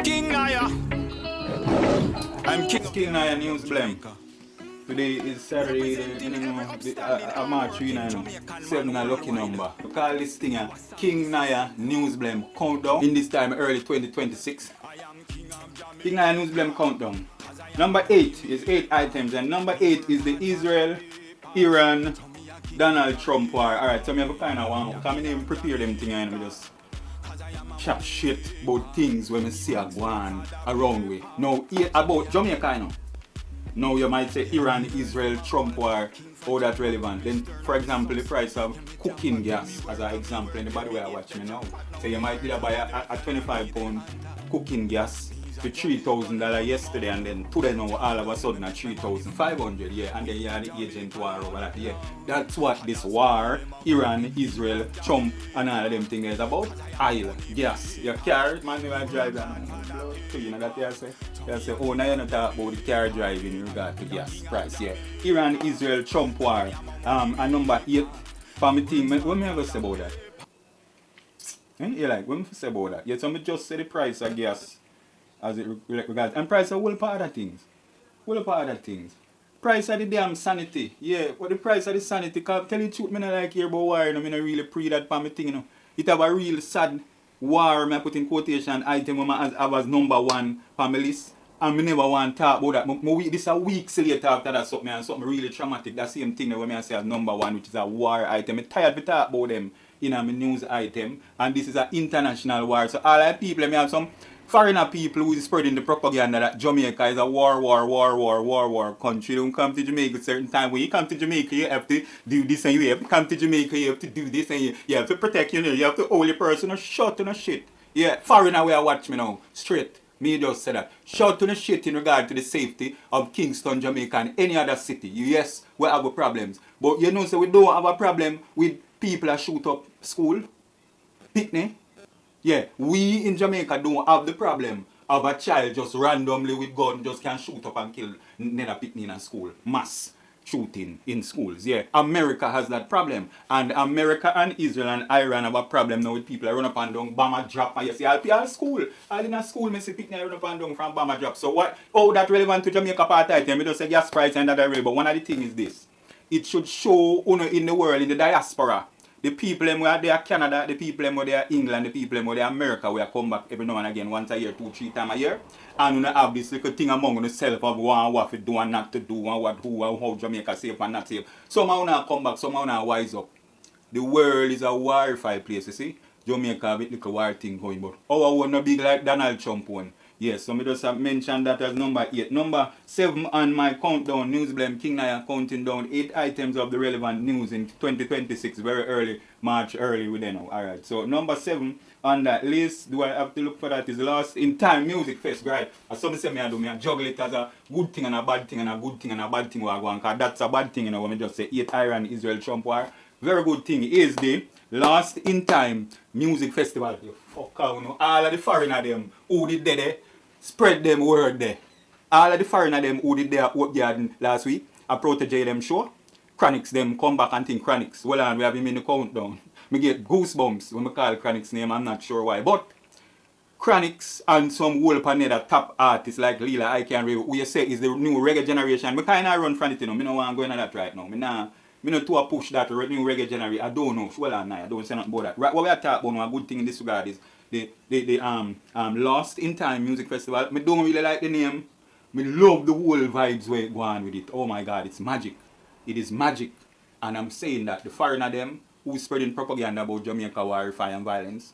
King Nyah. I'm King of King Nyah News Blem. Today is Saturday, March 3, 7 a lucky number. We call this thing a King Nyah News Blem Countdown. In this time early 2026. King Nyah News Blem Countdown. Number 8 is 8 items, and number 8 is the Israel, Iran, Donald Trump war. Alright, so I have a kind of one. Because I even prepare them things and I just chat shit about things when I see a go on around we. Now, about Jamaica, you know. Now you might say Iran, Israel, Trump war, how that relevant. Then, for example, the price of cooking gas, as an example, anybody where I watch me now. So you might either buy a 25-pound cooking gas for $3,000 yesterday, and then today now all of a sudden at $3,500, yeah, and then you have the agent war over that, yeah. That's what this war, Iran, Israel, Trump, and all of them things is about. Oil, gas, your car, man, you drive that. You know that you say? You say, oh, now you're not talking about the car driving in regard to gas price, yeah. Iran, Israel, Trump war, and number 8, for my team, what am I going to say about that? You like, what am I say about that? Yeah, so I just say the price of gas as it regards, and price of whole part of things. Whole part of things. Price of the damn sanity. Yeah, what the price of the sanity, because tell you the truth, I don't like hear about war, you know, I don't really pre that for my thing, you know. It have a real sad war, I put in quotation item when I have as number 1 for my list. And I never want to talk about that. This is a week later after that something, and something really traumatic. That same thing that when I say as number 1, which is a war item. I'm tired to talk about them in a news item. And this is an international war. So all the people, I have some foreigner people who is spreading the propaganda that Jamaica is a war country. Don't come to Jamaica a certain time. When you come to Jamaica, you have to do this, and you have to come to Jamaica, you have to do this, and you have to protect you. You have to hold your person or shut on a shit. Yeah, foreigner way I watch me now. Straight. Me just say that. Shout to the shit in regard to the safety of Kingston, Jamaica, and any other city. Yes, we have problems. But you know, so we don't have a problem with people that shoot up school. Picnic. Yeah, we in Jamaica don't have the problem of a child just randomly with gun just can shoot up and kill another picnic in a school. Mass shooting in schools. Yeah, America has that problem. And America and Israel and Iran have a problem now with people that run up and down, bomber drop. And you see, all school. All in a school, I see picnic run up and down from bomber drop. So what? Oh, that relevant to Jamaica part item. I just say gas price and that relevant. But one of the things is this. It should show in the world, in the diaspora, the people who are there Canada, the people who are there England, the people who are there America, we come back every now and again, once a year, 2-3 times a year, and we have this little thing among themselves of what to do and not to do, and what, who, and how Jamaica safe and not safe. Somehow now come back, somehow now wise up. The world is a warfight place, you see. Jamaica with little war thing going, but our one not big like Donald Trump one. Yes, so I just have mentioned that as number 8. Number 7 on my countdown, News Blem, King Nyah counting down 8 items of the relevant news in 2026, very early, March early within now. Alright, so number 7 on that list, do I have to look for that, is Lost in Time Music Fest, right? As some say I juggle it as a good thing and a bad thing and a good thing and a bad thing, because that's a bad thing, you know, when I just say 8 Iran, Israel, Trump war. Very good thing is the Lost in Time Music Festival. You fuck out, you know, all of the foreigner them who did there, spread them word there. All of the foreigner them who did there at Oak Garden last week, I protege them show. Chronics them come back and think Chronics. Well, and we have him in the countdown. Me get goosebumps when I call Chronics name, I'm not sure why. But Chronics and some whole panel top artists like Lila, I can read who you say is the new reggae generation. I kind of run from it, you know. I don't want to go into that right now. I don't to push that new reggae generation. I don't know. Well, I don't say nothing about that. Right, what we are talking about, a good thing in this regard is the Lost in Time Music Festival. I don't really like the name. I love the whole vibes where it go on with it. Oh my God, it's magic. It is magic. And I'm saying that the foreigner them who spreading propaganda about Jamaica war, fire and violence,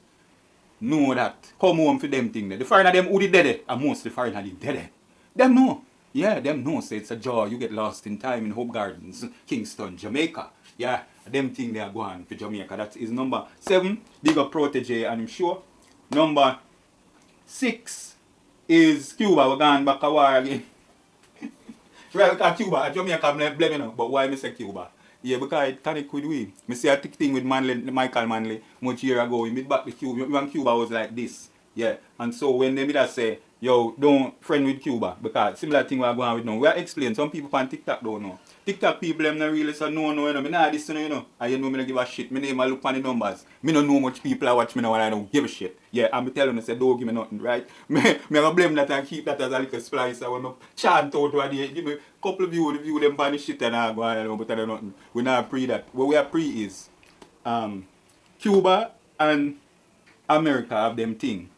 know that. Come home for them thing there. The foreigner them who did dead, and most the foreigner did dead. Them know. Yeah, them know. Say it's a joy. You get lost in time in Hope Gardens, Kingston, Jamaica. Yeah, them thing they are going for Jamaica. That is number 7. Big up protege, and I'm sure. Number 6 is Cuba. We're going back a war again. Right, because Cuba, Jamaica blame you know, but why I say Cuba? Yeah, because it connect with we. I see a thick thing with Michael Manley much year ago. We meet back to Cuba. When Cuba was like this. Yeah. And so when they meet us say, yo, don't friend with Cuba, because similar thing we're going with now. We are explaining. Some people on TikTok don't know. TikTok people them not really so no, you know. Me nah this, you know. And you know me not give a shit. Me name I look on the numbers. Me don't know much people I watch me now and I don't give a shit. Yeah, and me tell them, say, don't give me nothing, right? Me gonna blame that and keep that as a little splice. I want to chant out what they give me a couple of views, the view them on the shit and I go, I don't know, but I don't nothing. We not pre that. What we are pre is Cuba and America have them thing.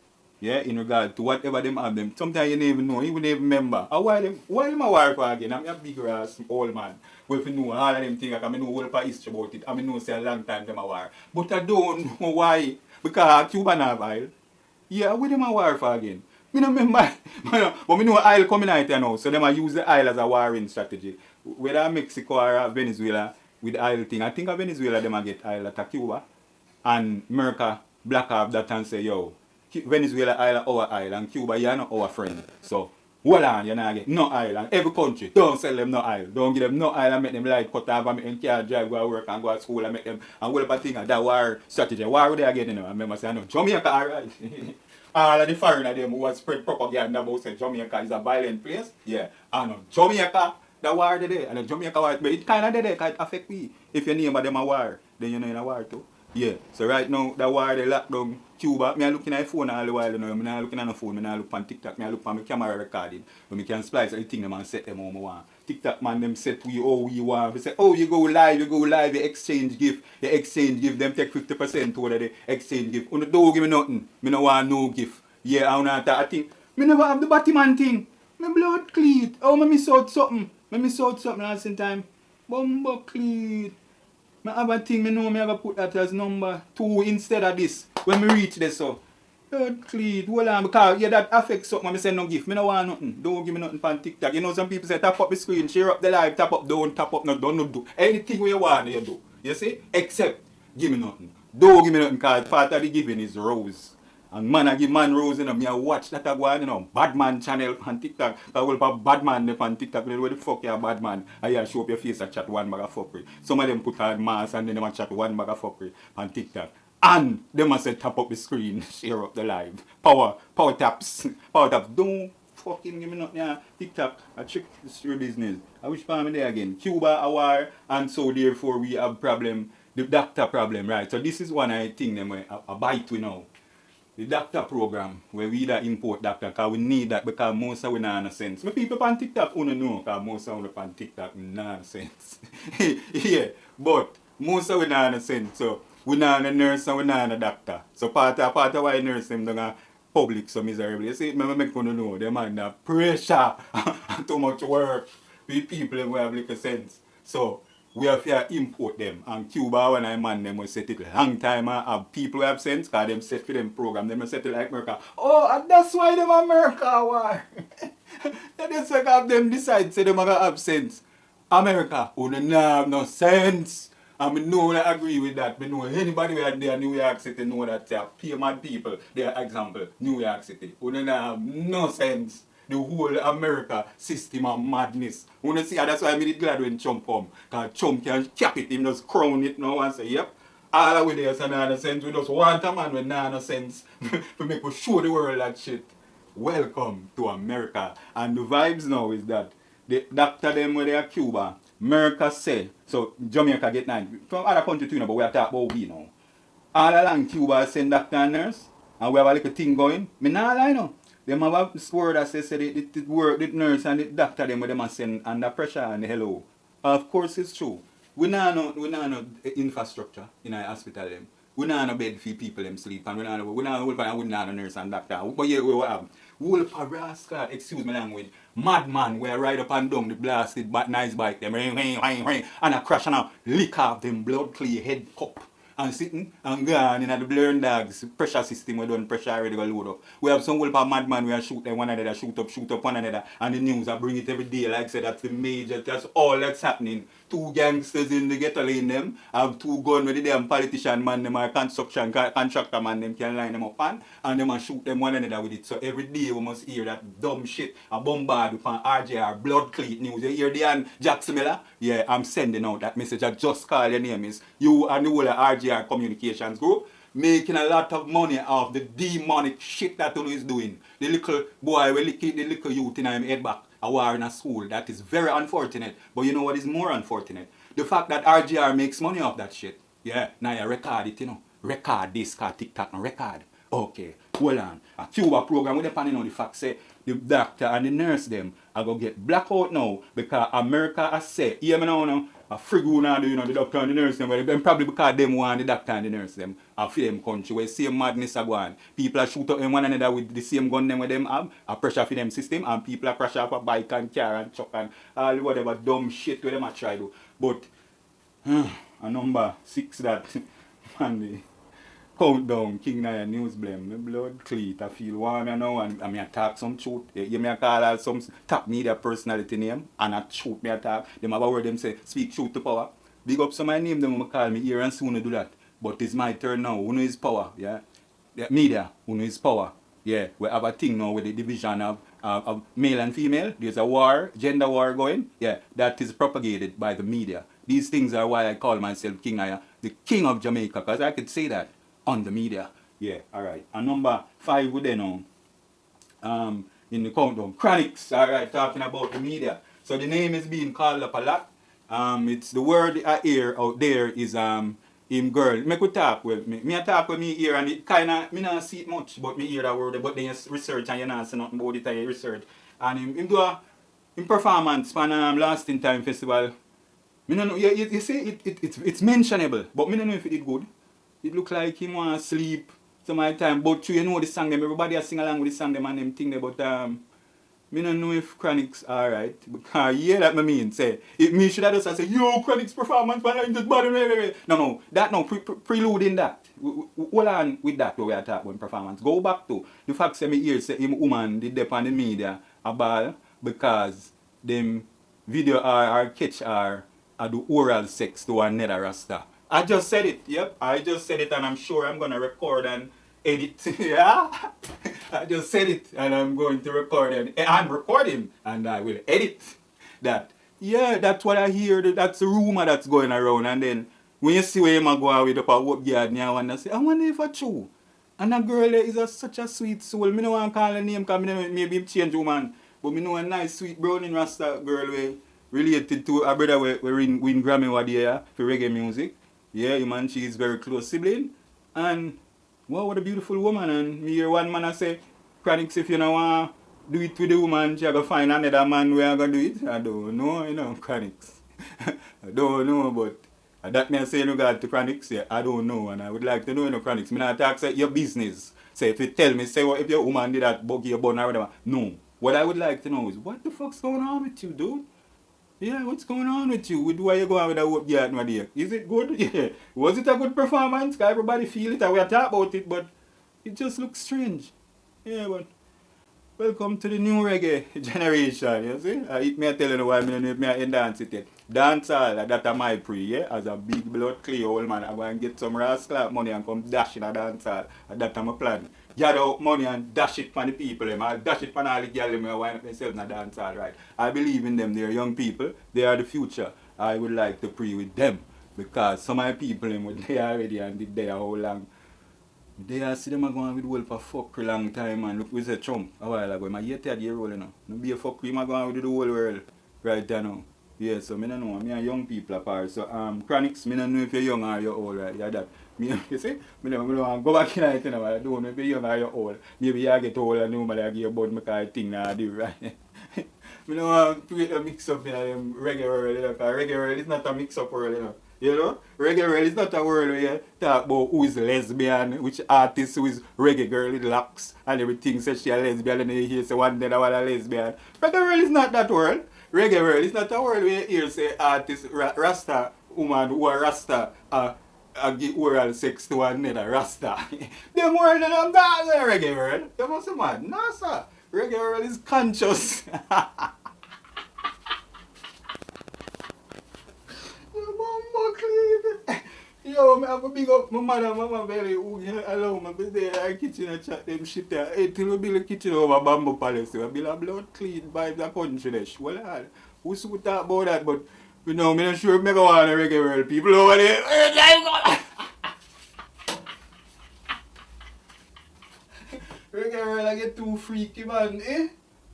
Yeah, in regard to whatever them have them. Sometimes you don't even know, you don't even remember. And why them a war for again? I'm a big ass old man. Well, if you know all of them things, I know all of the history about it. I know say a long time them a war. But I don't know why. Because Cuba have oil. Yeah, where them a war for again? Me don't remember. But me know oil coming out now. So them a use the oil as a warring strategy. Whether Mexico or Venezuela with the oil thing. I think of Venezuela them a get oil at Cuba. And America black off that and say, yo, Venezuela island our island, Cuba you're not our friend. So hold on, you're not get no island. Every country, don't sell them no island. Don't give them no island, make them light cut off and make them can't drive, go to work and go to school and make them and all of the things. That war strategy. War they again, you know. I remember saying no, Jamaica alright. All of the foreigner them who was spread propaganda about say Jamaica is a violent place. Yeah. And Jamaica, the war they there. And Jamaica war, but it kinda there, it affect me. If your name of them a war, then you know in a war too. Yeah, so right now, the war they lock down Cuba. Me looking at my phone all the while, you know. Me not looking at my phone, me not look on TikTok, me look on my camera recording. But me can splice everything them and set them how I want. TikTok man them set we how we want. We say, oh you go live, you exchange gift. Them take 50% over the exchange gift. You don't give me nothing. Me no want no gift. Yeah, I think me never have the Batman thing. My blood clean. Oh, me miss out something. Last time. Bumbo clean. I have a thing, I know I have to put that as number 2 instead of this. When me reach this so. Blood clean, hold on, because yeah, that affects something. I say no gift. I don't want nothing. Don't give me nothing on TikTok. You know some people say tap up the screen, share up the live, tap up, don't tap up, no, don't do. Anything you want, you do. You see? Except give me nothing. Don't give me nothing because part of the giving is rose. And man, I give man rose, you know, me I watch that one, you know, bad man channel on TikTok. I will put bad man on TikTok, where the fuck you a bad man? I show up your face and chat one bag of fuckery. Some of them put on mask and then they chat one bag of fuckery on TikTok. And they must say tap up the screen, share up the live. Power taps. Don't fucking give me nothing, yeah. TikTok, I check this your business. I wish for me there again. Cuba a war, and so therefore we have problem, the doctor problem, right? So this is one I think them a bite we know. The doctor program, where we da import doctor, because we need that because most of we not no sense. My people on TikTok don't know, because most of we on TikTok nonsense. Yeah, but most of we not no sense. So we not a nurse and we not a doctor. So part of why nurse them don't public so miserable. You see, I make you know, them under pressure and too much work with people who have little sense. So we have to import them. And Cuba, when I man them, we set it long time and have people who have sense, because them set for them program, them set it like America. Oh, and that's why them America war. That's why have them decide, say them have sense. America, who don't have no sense. And I know I agree with that. I know anybody who are there in New York City know that they are payment people. They are example, New York City. Who don't have no sense. The whole America system of madness. You know, see, that's why I'm glad when Trump come. Because Trump can cap it, him just crown it now and say, yep, all of we there's no sense. We just want a man with no sense to make us show the world that shit. Welcome to America. And the vibes now is that the doctor them when they are Cuba, America say, so Jamaica get 9. From other countries too, but we are talking about we now. All along Cuba send doctor and nurse, and we have a little thing going. Me not lie now. Them have a word that says the work, the nurse and the doctor them with them send under pressure and hello. Of course it's true. We not no infrastructure in our hospital them. We not no bed for people them sleep and we not no nurse and doctor. But yeah, we have whole rascal, excuse my language, madman where ride up and down the blasted but nice bike them and a crash and a lick off them blood clear head cup. And sitting and gone in the blurring dogs pressure system we done pressure already go load up. We have some whole madman where shoot them one another, shoot up one another, and the news are bring it every day. Like I said, that's the major, that's all that's happening. 2 gangsters in the ghetto lane them, have 2 guns with the damn politician man them or contractor man them can line them up and them and shoot them one another with it. So every day we must hear that dumb shit, a bombard upon RJR, blood cleat news. You hear the Jackson Miller? Yeah, I'm sending out that message. I just call your name is you and the whole RJR Communications Group making a lot of money off the demonic shit that he is doing. The little boy will lick the little youth in his head back. a war in a school. That is very unfortunate. But you know what is more unfortunate? The fact that RGR makes money off that shit. Yeah, now you record it, you know. Record this, cause TikTok no record. Okay, hold on. A Cuba program with depending on the fact say the doctor and the nurse them are going to get blackout now because America has said, hear me now, no, a frigo now, you know, the doctor and the nurse them, well, them probably because them want the doctor and the nurse them are for them country where same madness are going. People are shoot up one another with the same gun them with them have, a pressure for them system, and people are crash off a bike and car and truck and all whatever dumb shit where them are try to. But, a number 6 that, man, countdown, King Nyah News Blem. My blood clean. I feel warm now and I talk some truth. You may call out some top media personality name and a truth me talk. Them have a word them say, speak truth to power. Big up some my name them call me here and soon do that. But it's my turn now. Who is power? Yeah. Media, who is power. Yeah. We have a thing now with the division of male and female. There's a war, gender war going. Yeah. That is propagated by the media. These things are why I call myself King Nyah, the king of Jamaica, because I could say that on the media. Yeah, alright. And number 5 with them now. In the countdown. Chronics, alright, talking about the media. So the name is being called up a lot. It's the word I hear out there is him girl. Me could talk with me. Me talk with me here and it kinda me not see it much, but me hear that word, but then you research and you not see nothing about it and you research. And him do a performance for Last in Time Festival. Me no know, you see it's mentionable, but me no know if it did good. It look like him want to sleep some of the time. But you know the song them, everybody has sing along with the song them and them thing there. But me don't know if Chronics alright. Because yeah, that me mean. Say, if me should have just say, yo, Chronics performance, but I'm just body. No, that no, preluding that. Hold on with that where we are talking about performance. Go back to the fact say me hear say him woman did dep on the media a ball because them video or catch her do oral sex to another rasta. I just said it, yep. I just said it and I'm sure I'm going to record and edit. Yeah? I just said it and I'm going to record and I'm recording and I will edit that. Yeah, that's what I hear. That's the rumor that's going around. And then when you see where you go out with up a work yard, I wonder say, I wonder if it's true. And that girl there is such a sweet soul. I don't want to call her name because maybe him change woman. But I know a nice sweet browning rasta girl related to a brother we win Grammy one year for reggae music. Yeah, man, she is very close sibling. And, wow, what a beautiful woman. And me hear one man I say, Chronics, if you don't want to do it with the woman, she going to find another man where I'm going to do it. I don't know, you know, Chronics. I don't know, but that me I say in regard to Chronics, yeah, I don't know. And I would like to know, you know, Chronics. Me not talk say your business. Say, if you tell me, say, well, if your woman did that, buggy your bun or whatever. No. What I would like to know is, what the fuck's going on with you, dude? Yeah, what's going on with you? With why you go out with a whoop yard, my dear? Is it good? Yeah. Was it a good performance? Everybody feel it and we are talking about it, but it just looks strange. Yeah, but welcome to the new reggae generation, you see? It may tell you why I don't dance it yet. Dancehall, that's my pre, yeah? As a big blood clear old man, I'm going to get some rascal money and come dash in a dancehall. That's my plan. Gather up money and dash it for the people. I'll dash it for all the girls who wind up themselves in a dancehall, right? I believe in them. They're young people. They are the future. I would like to pray with them. Because some of the people, they are already and did there how long. They are see them going with world for fuck a long time and look, we say Trump a while ago. My 8 year old, you know. No be a fuck him going with the whole world right there now. Yeah, so I don't know. Me and young people apart. So Chronics, I don't know if you're young or you're old, right? Yeah, that. Me, you see? I don't want to go back in it, you know. I don't know if you're young or you're old. Maybe you get old and normally I give you a bud because I think I do, right? I don't want to create a mix up in reggae world, you know. Because reggae world is not a mix up world, you know. You know, reggae world is not a world where you talk about who is lesbian, which artist who is reggae girl with locks and everything says she a lesbian and then you hear say one day I want a lesbian. Reggae world is not that world. Reggae world is not a world where you hear say artist Rasta woman who are Rasta give oral sex to another Rasta. Them world and I'm not the reggae world. You must be mad. No sir. Reggae world is conscious. Yo, I have a big up my mother and mama belly who allow me to stay in the kitchen and chat them shit there. Hey, till we build a kitchen over Bamboo Palace, we build a blood clean by the country there. Well, who should talk about that, but you know, I'm not sure if I go on a reggae world. People over there, reggae world I get too freaky, man, eh?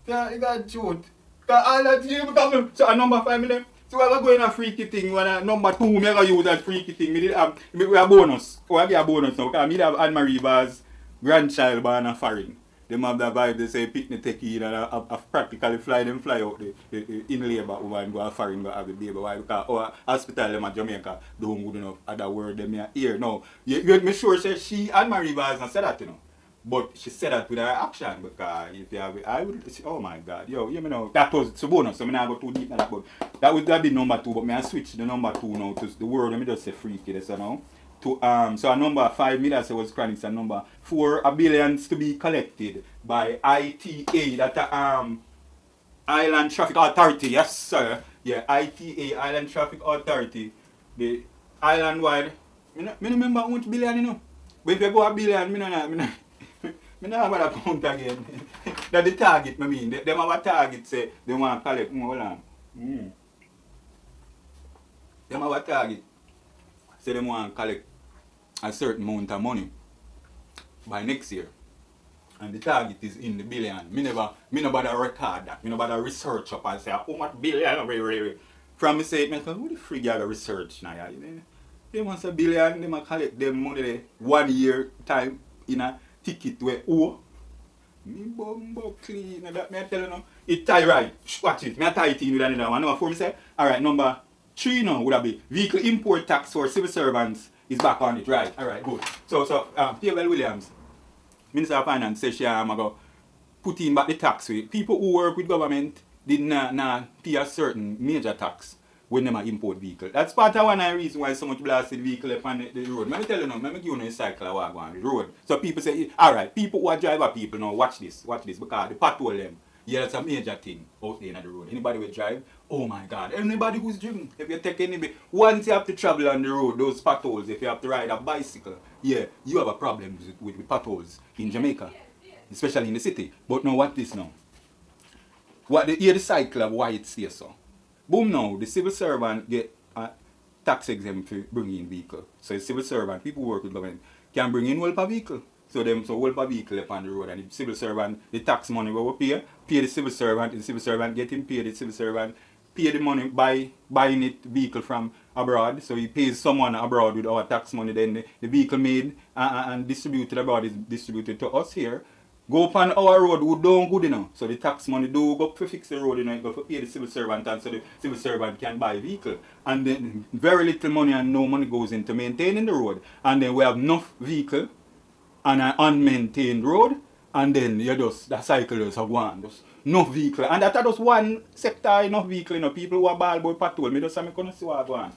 Yeah, you got joke. Cause all that you become so a number 5 million. So I go in a freaky thing when a number 2 me I use that freaky thing. Me did have me a bonus. Oh I get a bonus now. Cause me have Anne Marie Bar's grandchild born a foreign. Them have that vibe, they say picnic take in and I practically fly out the in labour over and go a foreign go have a baby. Why? Because our hospital them at Jamaica don't good enough. Other word them here. No. You me sure say she Anne Marie Bar's not said that you know. But she said that with her action because if you have I would oh my god, yo, you know that was it's a bonus, so I'm not go too deep in that but that would be number 2, but me I switch the number 2 now to the word, let me just say freaky this you know. To so a number 5 me that say was chronics and number 4 a billions to be collected by ITA that Island Traffic Authority, yes sir. Yeah, ITA Island Traffic Authority. The island wide me remember how much billion you know. But if you go a billion, me no I don't have a count again. That's the target, I mean. Them have a target, say, they want to collect more land. Them have a target, say they want to collect a certain amount of money by next year. And the target is in the billion. Me never bother record that. Me never bother research up and say, how much billion? From me say it, me say, who the frig you have to research now? They want a billion, they want to collect them money there 1 year time in a ticket where me bumbo clean that me I tell you now. It tie right. Watch it. Me I tie it in with another one. Number 4 me say, alright, number 3 now would have be vehicle import tax for civil servants is back on it. Right, alright, good. So P.L. Williams, Minister of Finance says she go put in back the tax rate. People who work with government did not pay a certain major tax when they import vehicle. That's part of one of the reasons why so much blasted vehicle upon the road. Let me tell you now, let me give you a cycle of what go on the road. So people say, alright, people who are driver people now, watch this, because the patrol them, yeah, that's a major thing out there in the road. Anybody will drive, oh my god, anybody who's driven, if you take anybody, once you have to travel on the road, those potholes, if you have to ride a bicycle, yeah, you have a problem with potholes in Jamaica, especially in the city. But now what this now? Hear the cycle of why it says so. Boom now, the civil servant get a tax exempt to bring in vehicle. So the civil servant, people who work with government, can bring in welfare vehicle. So welfare vehicle up on the road and the civil servant, the tax money we will pay the civil servant, the civil servant get him paid, the civil servant pay the money buying it vehicle from abroad. So he pays someone abroad with our tax money, then the vehicle made and distributed abroad is distributed to us here. Go upon our road who don't good enough. So the tax money do go to fix the road, go to pay the civil servant and so the civil servant can buy a vehicle. And then very little money and no money goes into maintaining the road. And then we have enough vehicle and an unmaintained road and then the cycle just have gone. Just enough vehicle. And that's just one sector enough vehicle, people who are ball boy patrol. Me just say me gonna see what go on.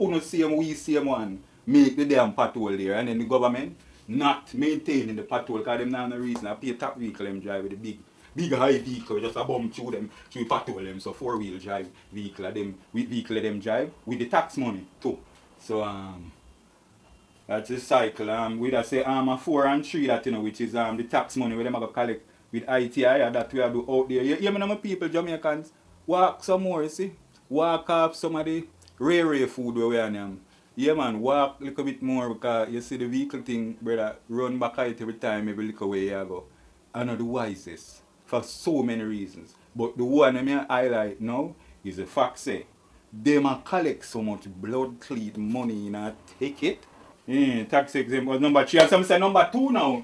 Uno same we same one make the damn patrol there and then the government not maintaining the patrol because them not no reason. I pay a top vehicle them drive with the big high vehicle, just a bump through patrol them. So 4-wheel drive vehicle them drive with the tax money too. So that's the cycle. We that say a 4 and 3 that which is the tax money where them go collect with ITI that we have do out there. You know my people Jamaicans walk some more, you see? Walk off some of the rare food where we are. Yeah man, walk a little bit more because you see the vehicle thing, brother, run back out every time, every little way you go. I know the wisest for so many reasons. But the one I highlight now is the fact say, them a collect so much blood clean money in a ticket. Tax exempt was number 3. And some say number 2 now.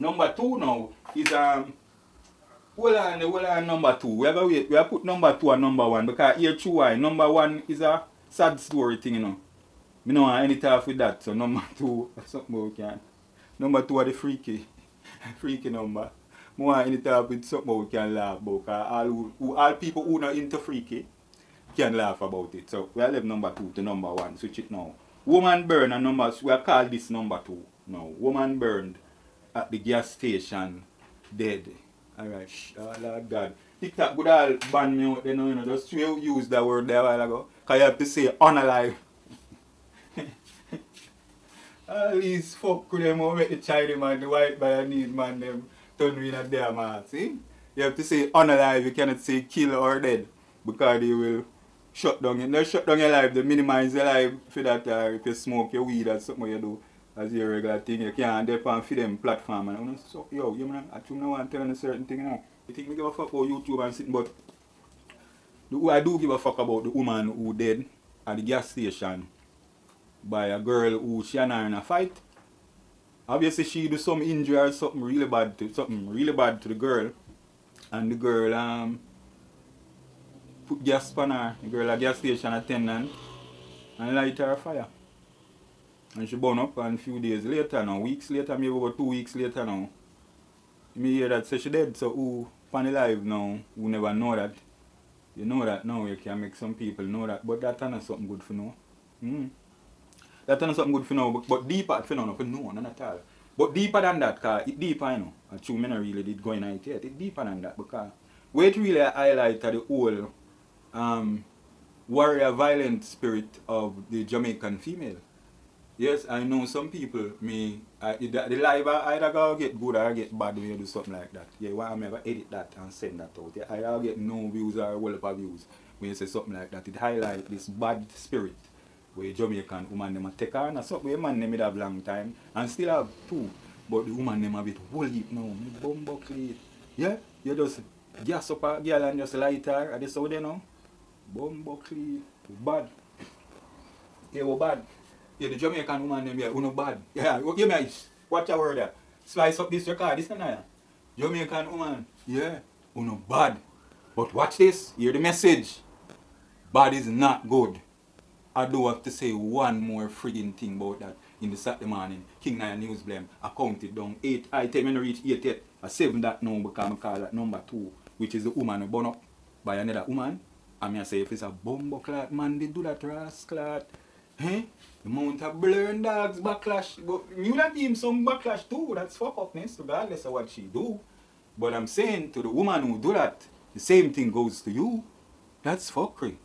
Number 2 now is hold on number 2. We have put number 2 and number 1 because here true why. Number 1 is a sad story thing, I don't want any talk with that, so number 2, something we can. Number 2 are the freaky number. I want any talk with something we can laugh about, because all people who are not into freaky can laugh about it. So we have left number 2 to number 1, switch it now. Woman burned and number, we have called this number 2 now. Woman burned at the gas station, dead. Alright, oh Lord God. TikTok would all ban me out, just use that word there a while ago. Because you have to say unalive. All these fuck with them who make the Chinese man, the white Bayanese man, them turn in a damn heart, see? You have to say unalive, you cannot say kill or dead. Because they will shut down your life, they minimize your life for that, if you smoke your weed or something you do as your regular thing, you can't depend for them platform. And so, yo, you know, I don't want to tell you a certain thing now. You think me give a fuck about YouTube and sitting, but I do give a fuck about the woman who dead at the gas station by a girl who she and her in a fight. Obviously she do some injury or something really bad to the girl, and the girl put gas on her. The girl at gas station attendant and light her a fire. And she burn up, and a few days later now, weeks later, maybe about 2 weeks later now, me hear that say she dead. So who on the live now who never know that? You know that now, you can make some people know that, but that's not something good for know. That's not something good for know, but deeper for know, none at all. But deeper than that, because it's deeper, you know. And true, I really did go in it yet. It's deeper than that, because where it really highlights the whole warrior violent spirit of the Jamaican female. Yes, I know some people, the live either go get good or get bad when you do something like that. Yeah, why I'm ever edit that and send that out. Yeah, I get no views or a whole lot of views when you say something like that. It highlights this bad spirit where Jamaican woman them take on and something where man them have long time and still have two. But the woman them a bit whole heap now. Me bumbuckly. Yeah, you just gas up a girl and just light her. Are they so there now? Bumbuckly. Bad. Yeah, we bad. Yeah, the Jamaican woman them here, uno bad. Yeah, give me ice. Watch a word there. Slice up this record, this Nyah. Jamaican woman, yeah, uno bad. But watch this, hear the message. Bad is not good. I do have to say one more friggin' thing about that. In the Saturday morning, King Nyah News Blem, I counted down 8 items and reach 8 yet. I 7 that now because I call that number 2, which is the woman who born up by another woman. And I say if it's a bumbleclad man, they do that rascal. Eh? The amount of blurring dogs backlash. But you not give him some backlash too. That's fuck upness regardless of what she do. But I'm saying to the woman who do that, the same thing goes to you. That's fuckery.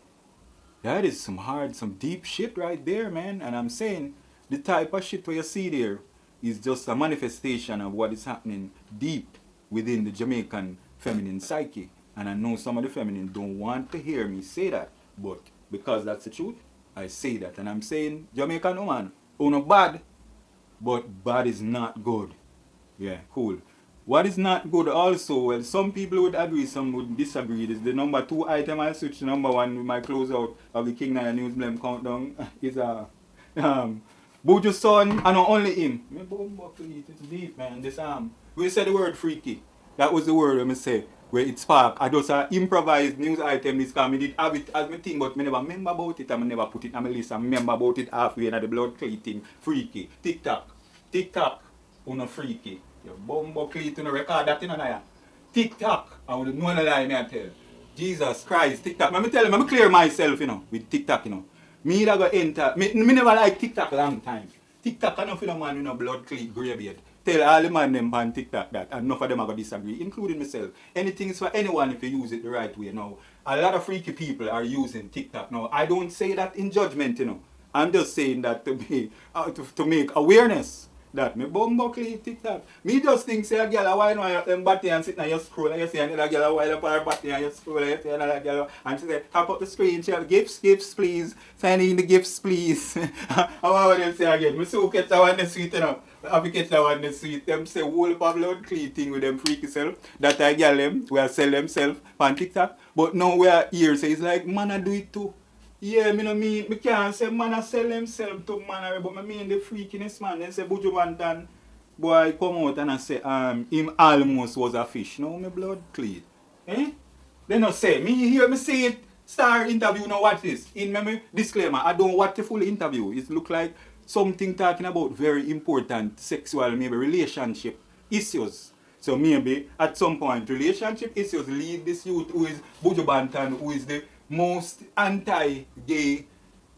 That is some deep shit right there, man. And I'm saying the type of shit where you see there is just a manifestation of what is happening deep within the Jamaican feminine psyche. And I know some of the feminine don't want to hear me say that. But because that's the truth, I say that. And I'm saying, Jamaican woman, uno bad, but bad is not good. Yeah, cool. What is not good also, well, some people would agree, some would disagree. This is the number 2 item. I switch to number 1 with my closeout of the King Nyah News Blem Countdown. Is Buju's son, and not only him. It's deep, man. This we said the word freaky. That was the word I say. Where it sparked. I just improvised news item this time. I did have it as my thing, but I never remember about it and I never put it on my list. I remember about it halfway in the blood clay thing. Freaky. TikTok. TikTok. Uno freaky. You bumbo clay to no record that in Nyah. TikTok. I would know the lie me I tell. Jesus Christ. TikTok. Let me tell you, let me clear myself, with TikTok, Me that go enter. Me never like TikTok long time. TikTok enough in a man with a blood clay graveyard. Tell all the man them on TikTok that, and enough of them are going to disagree, including myself. Anything is for anyone if you use it the right way. Now, a lot of freaky people are using TikTok. Now, I don't say that in judgment, I'm just saying that to make awareness that me bumbuckly TikTok. Me just think say a girl a while on them body and sit and you scroll and you see another girl a while up on her body and you scroll and you see another girl and she say, tap up the screen, she have gifts please. Send in the gifts please. How would them say again? Me so catch that one the sweet, I catch that one the sweet. Them say whole of blood clean thing with them freaky self. That I girl them, we are sell themselves on TikTok. But now we are here, so it's like man I do it too. Yeah, me can't say man a sell himself to man, but I mean the freakiness man. They say Buju Banton boy come out and I say him almost was a fish. No, my blood clean. Eh? They not say me hear me say it. Star interview now watch this. In my disclaimer, I don't watch the full interview. It look like something talking about very important sexual maybe relationship issues. So maybe at some point relationship issues lead this youth who is Buju Banton, who is the most anti-gay,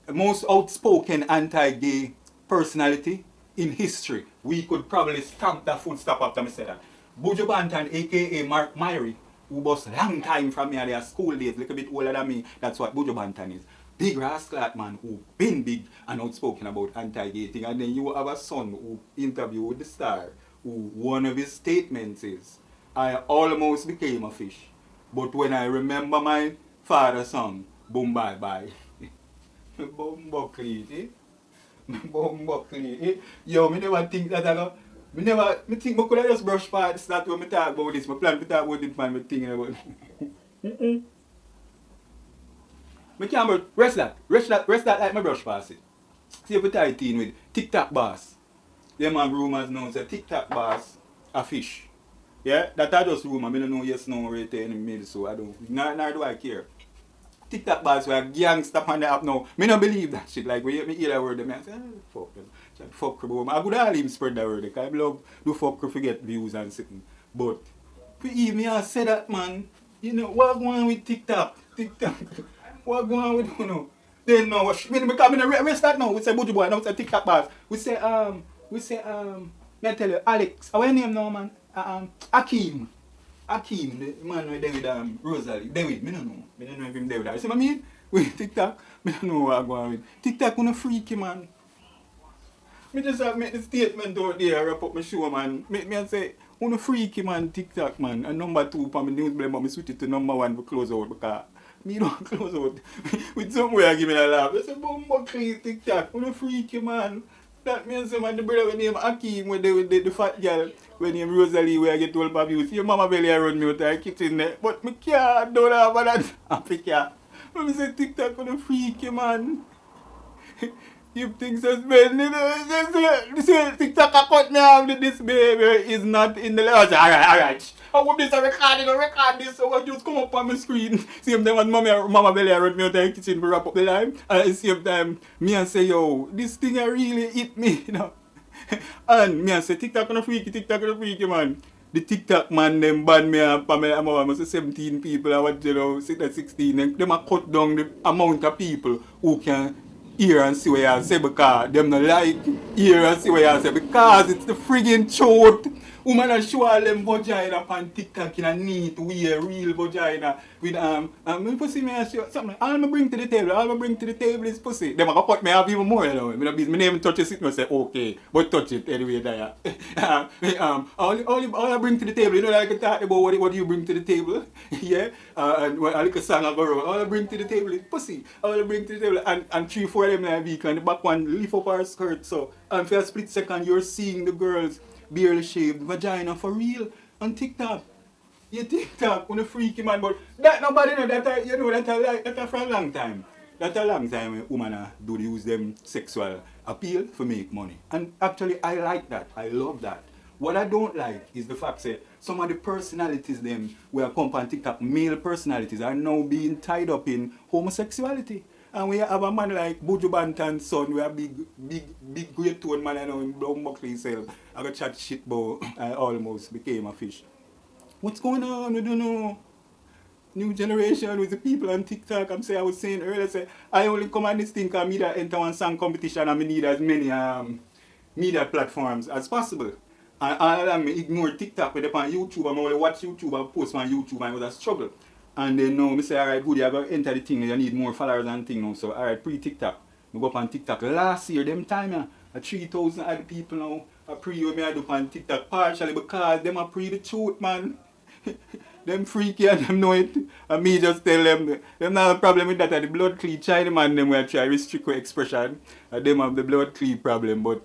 most outspoken anti-gay personality in history. We could probably stamp that full stop after me say that. Buju Banton, aka Mark Myrie, who was long time from me at their school days, a little bit older than me, that's what Buju Banton is. Big rascal man who been big and outspoken about anti-gay thing. And then you have a son who interviewed with the Star, who one of his statements is, I almost became a fish. But when I remember my father's song, boom bye bye. Bumbuckly, Bumbuckly. Yo, me never think that I go. Me think I could have just brush past that when me talk about this. My plan to talk about it man, me thinking about Me can't rest that. Rest that like my brush pass it. See if we tie it in with TikTok boss. Them have rumors now say TikTok boss a fish. Yeah, that I just rumor. I don't know yes no right there in the middle, so I don't. Nor do I care. TikTok boss were gangster on the app now. Me not believe that shit. Like when you hear that word, I say, fuck them. Fuck bro. I could all even spread that word. Because I love do fuck forget views and something. But for even I say that man, you know, what going on with TikTok? TikTok. What going on with you know? Then no, because I rest that now. We say Buju boy, now we say TikTok boss. We say may I tell you, Alex, what's your name now, man? Akeem, the man with David Rosalie. David, I don't know. I don't know if him David. You see what I mean? With TikTok, I don't know what I'm going with. TikTok on a freaky, man. I just have make the statement out there, wrap up my show, man. Me say, on a freaky, man, TikTok, man. And number 2 for my news blame, but I switch it to number 1 to close out because me don't close out. With somewhere give me a laugh. I say, bumbo clean TikTok, on a freaky, man. That means man, the brother when name Akeem with the fat girl when name Rosalie where I get told by views. Your mama belly around me with her kitchen there. But me can't do that for that Africa. When me say TikTok on the freaky man. You think suspend this TikTok account me have this baby is not in the last. Alright. I hope this a record this so I just come up on my screen. Same time as mama belly around me out in the kitchen to wrap up the line. And at the same time, me and say, yo, this thing really hit me, you know. And me and say, TikTok on a freaky, man. The TikTok man, them ban me and Pamela Amara, say 17 people, I want you know, 16. Them a cut down the amount of people who can hear and see what you say because them not like hear and see what you say because it's the friggin' truth. Woman a show all them vagina on TikTok in a neat way, real vagina with me pussy me a show something. All me bring to the table is pussy. Them a go cut me off even more, you know. Me name even touch it, me say okay, but touch it anyway there. All I bring to the table, you know, like I talk about what you bring to the table, yeah. And when I like a song I go around, all I bring to the table is pussy. All I bring to the table and 3-4 of them in a week and the back one lift up her skirt. So and for a split second you're seeing the girls barely shaved vagina for real on TikTok. You TikTok on a freaky man, but that nobody know that you know that for a long time. That a long time when women do use them sexual appeal for make money. And actually I like that. I love that. What I don't like is the fact that some of the personalities them where come on TikTok, male personalities, are now being tied up in homosexuality. And we have a man like Buju Bantan's son, we have big great tone man I know in Brown Buckley himself. I got chat shit about I almost became a fish. What's going on? We don't know. New generation with the people on TikTok. I was saying earlier, I only come on this thing because I enter one song competition and I need as many media platforms as possible. And all of them ignore TikTok when they're on YouTube and I only watch YouTube and post on YouTube and it was a struggle. And then now I say, alright, good, you're going to enter the thing, you need more followers and thing now. So, alright, pre-TikTok. I go up on TikTok last year, them time, yeah, 3,000 other people now. I pre what I do on TikTok partially because them are pre the truth, man. Them freaky and them know it. And me just tell them not have a problem with that. The blood clean China man, them will try restrict expression. And them have the blood clean problem, but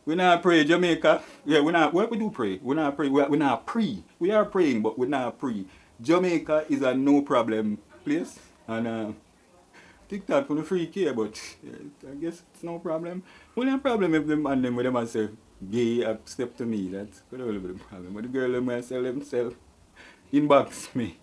we not pray Jamaica. Yeah, what we do pray? We not pray. We not pre. We are praying, but we not pre. Jamaica is a no problem place, and TikTok for the free care, but I guess it's no problem. Only a problem if them and them with them say gay step to me. That's could only be the problem. But the girl them sell themselves inbox me.